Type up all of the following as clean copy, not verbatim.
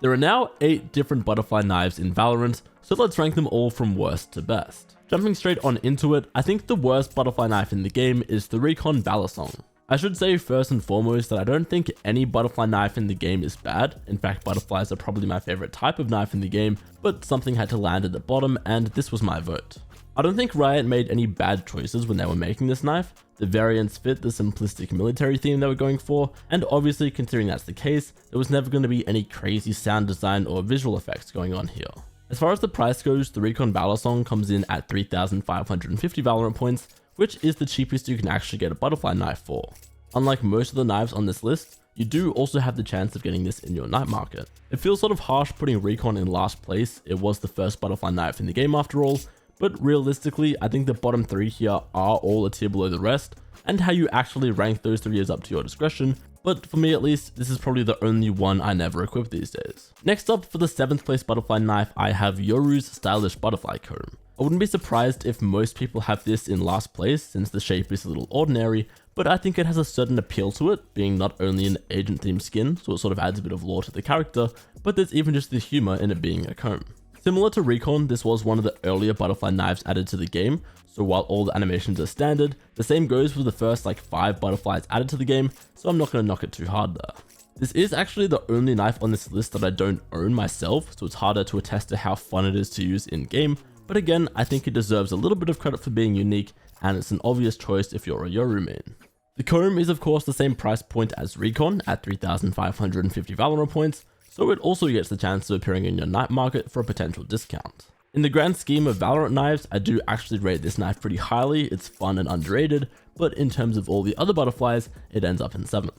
There are now 8 different butterfly knives in Valorant, so let's rank them all from worst to best. Jumping straight on into it, I think the worst butterfly knife in the game is the Recon Balisong. I should say first and foremost that I don't think any butterfly knife in the game is bad. In fact, butterflies are probably my favorite type of knife in the game, but something had to land at the bottom and this was my vote. I don't think Riot made any bad choices when they were making this knife. The variants fit the simplistic military theme they were going for, and obviously considering that's the case, there was never going to be any crazy sound design or visual effects going on here. As far as the price goes, the Recon Balisong comes in at 3,550 Valorant points, which is the cheapest you can actually get a butterfly knife for. Unlike most of the knives on this list, you do also have the chance of getting this in your night market. It feels sort of harsh putting Recon in last place. It was the first butterfly knife in the game after all, but realistically, I think the bottom 3 here are all a tier below the rest, and how you actually rank those 3 is up to your discretion, but for me at least, this is probably the only one I never equip these days. Next up, for the 7th place butterfly knife, I have Yoru's stylish butterfly comb. I wouldn't be surprised if most people have this in last place since the shape is a little ordinary, but I think it has a certain appeal to it, being not only an agent themed skin, so it sort of adds a bit of lore to the character, but there's even just the humor in it being a comb. Similar to Recon, this was one of the earlier butterfly knives added to the game, so while all the animations are standard, the same goes for the first like 5 butterflies added to the game, so I'm not going to knock it too hard there. This is actually the only knife on this list that I don't own myself, so it's harder to attest to how fun it is to use in game, but again, I think it deserves a little bit of credit for being unique, and it's an obvious choice if you're a Yoru main. The comb is of course the same price point as Recon at 3,550 Valorant points, so it also gets the chance of appearing in your night market for a potential discount. In the grand scheme of Valorant knives, I do actually rate this knife pretty highly. It's fun and underrated, but in terms of all the other butterflies, it ends up in 7th.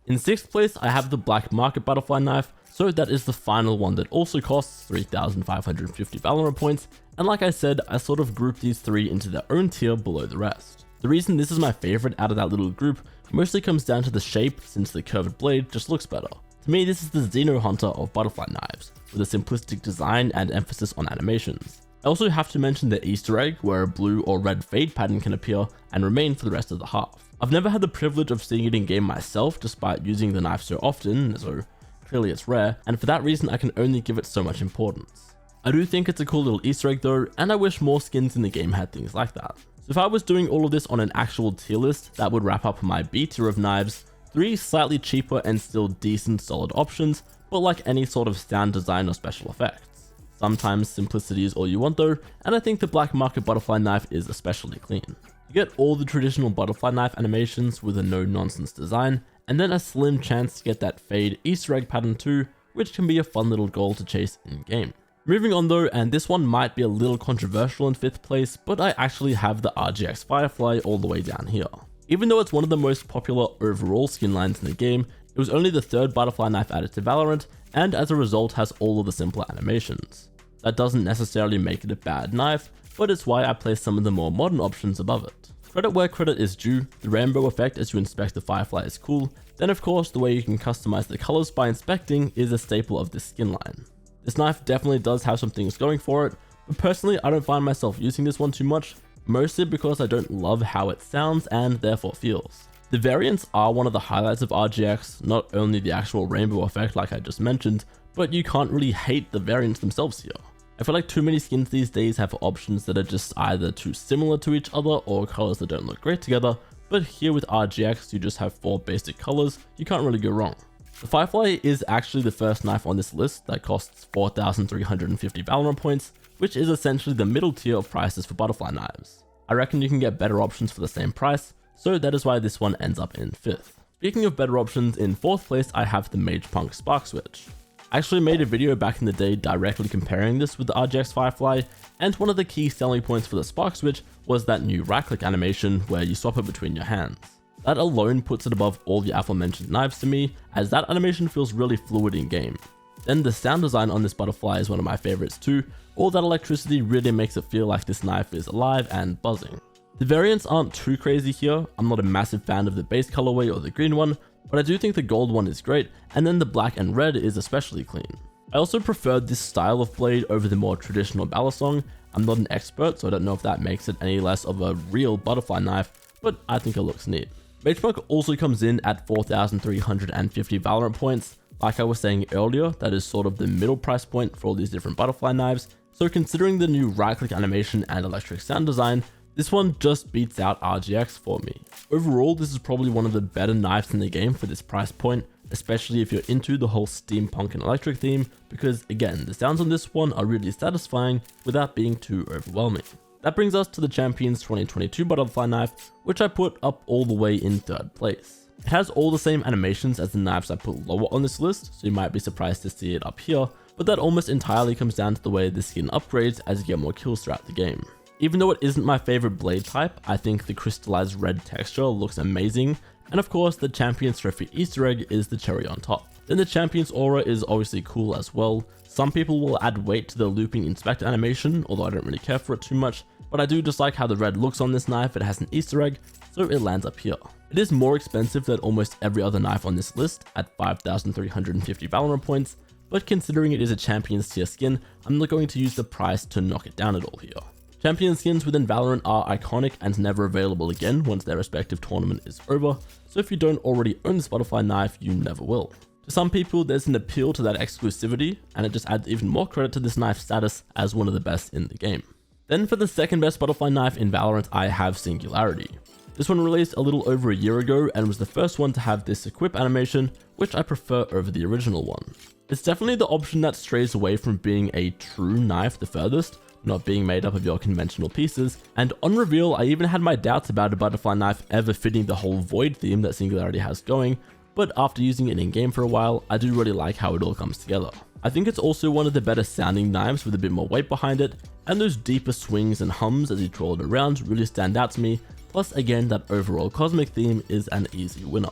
In 6th place, I have the Black Market butterfly knife, so that is the final one that also costs 3,550 Valorant points, and like I said, I sort of grouped these 3 into their own tier below the rest. The reason this is my favorite out of that little group mostly comes down to the shape, since the curved blade just looks better. To me, this is the Xeno Hunter of butterfly knives, with a simplistic design and emphasis on animations. I also have to mention the Easter egg, where a blue or red fade pattern can appear and remain for the rest of the half. I've never had the privilege of seeing it in game myself, despite using the knife so often, so clearly it's rare, and for that reason I can only give it so much importance. I do think it's a cool little Easter egg though, and I wish more skins in the game had things like that. So if I was doing all of this on an actual tier list, that would wrap up my B tier of knives. 3 slightly cheaper and still decent solid options, but like any sort of sound design or special effects. Sometimes simplicity is all you want though, and I think the Black Market butterfly knife is especially clean. You get all the traditional butterfly knife animations with a no-nonsense design, and then a slim chance to get that fade Easter egg pattern too, which can be a fun little goal to chase in game. Moving on though, and this one might be a little controversial in 5th place, but I actually have the RGX Firefly all the way down here. Even though it's one of the most popular overall skin lines in the game, it was only the 3rd butterfly knife added to Valorant, and as a result has all of the simpler animations. That doesn't necessarily make it a bad knife, but it's why I place some of the more modern options above it. Credit where credit is due, the rainbow effect as you inspect the Firefly is cool, then of course the way you can customize the colors by inspecting is a staple of this skin line. This knife definitely does have some things going for it, but personally I don't find myself using this one too much, mostly because I don't love how it sounds and therefore feels. The variants are one of the highlights of RGX, not only the actual rainbow effect like I just mentioned, but you can't really hate the variants themselves here. I feel like too many skins these days have options that are just either too similar to each other or colors that don't look great together, but here with RGX you just have 4 basic colors, you can't really go wrong. The Firefly is actually the first knife on this list that costs 4,350 Valorant points, which is essentially the middle tier of prices for butterfly knives. I reckon you can get better options for the same price, so that is why this one ends up in 5th. Speaking of better options, in 4th place I have the Magepunk Spark Switch. I actually made a video back in the day directly comparing this with the RGX Firefly, and one of the key selling points for the Spark Switch was that new right click animation where you swap it between your hands. That alone puts it above all the aforementioned knives to me, as that animation feels really fluid in game. Then the sound design on this butterfly is one of my favorites too. All that electricity really makes it feel like this knife is alive and buzzing. The variants aren't too crazy here. I'm not a massive fan of the base colorway or the green one, but I do think the gold one is great, and then the black and red is especially clean. I also preferred this style of blade over the more traditional Balisong. I'm not an expert, so I don't know if that makes it any less of a real butterfly knife, but I think it looks neat. Magepunk also comes in at 4,350 Valorant points. Like I was saying earlier, that is sort of the middle price point for all these different butterfly knives, so considering the new right click animation and electric sound design, this one just beats out RGX for me. Overall, this is probably one of the better knives in the game for this price point, especially if you're into the whole steampunk and electric theme, because again, the sounds on this one are really satisfying without being too overwhelming. That brings us to the Champions 2022 butterfly knife, which I put up all the way in 3rd place. It has all the same animations as the knives I put lower on this list, so you might be surprised to see it up here, but that almost entirely comes down to the way the skin upgrades as you get more kills throughout the game. Even though it isn't my favorite blade type, I think the crystallized red texture looks amazing, and of course the Champions Trophy Easter egg is the cherry on top. Then the Champions aura is obviously cool as well. Some people will add weight to the looping inspector animation, although I don't really care for it too much, but I do just like how the red looks on this knife. It has an Easter egg, so it lands up here. It is more expensive than almost every other knife on this list at 5,350 Valorant points, but considering it is a Champions tier skin, I'm not going to use the price to knock it down at all here. Champion skins within Valorant are iconic and never available again once their respective tournament is over, so if you don't already own this butterfly knife, you never will. To some people, there's an appeal to that exclusivity, and it just adds even more credit to this knife's status as one of the best in the game. Then for the second best butterfly knife in Valorant, I have Singularity. This one released a little over a year ago and was the first one to have this equip animation, which I prefer over the original one. It's definitely the option that strays away from being a true knife the furthest, not being made up of your conventional pieces, and on reveal I even had my doubts about a butterfly knife ever fitting the whole void theme that Singularity has going, but after using it in game for a while, I do really like how it all comes together. I think it's also one of the better sounding knives with a bit more weight behind it, and those deeper swings and hums as you twirl it around really stand out to me, plus again that overall cosmic theme is an easy winner.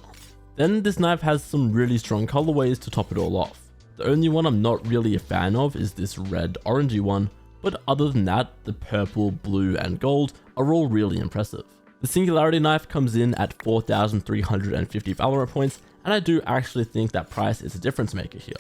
Then this knife has some really strong colorways to top it all off. The only one I'm not really a fan of is this red orangey one, but other than that, the purple, blue and gold are all really impressive. The Singularity knife comes in at 4,350 Valorant points, and I do actually think that price is a difference maker here.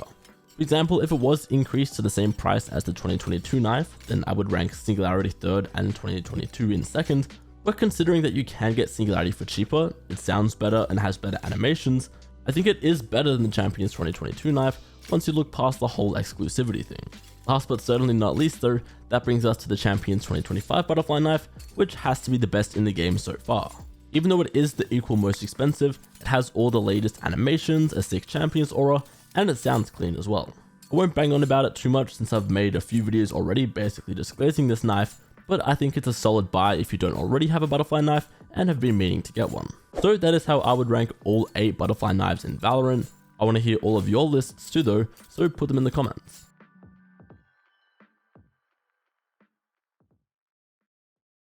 For example, if it was increased to the same price as the 2022 knife, then I would rank Singularity 3rd and 2022 in 2nd, but considering that you can get Singularity for cheaper, it sounds better and has better animations, I think it is better than the Champions 2022 knife once you look past the whole exclusivity thing. Last but certainly not least though, that brings us to the Champions 2025 butterfly knife, which has to be the best in the game so far. Even though it is the equal most expensive, it has all the latest animations, a sick Champions aura, and it sounds clean as well. I won't bang on about it too much since I've made a few videos already basically just glazing this knife, but I think it's a solid buy if you don't already have a butterfly knife and have been meaning to get one. So that is how I would rank all 8 butterfly knives in Valorant. I want to hear all of your lists too though, so put them in the comments.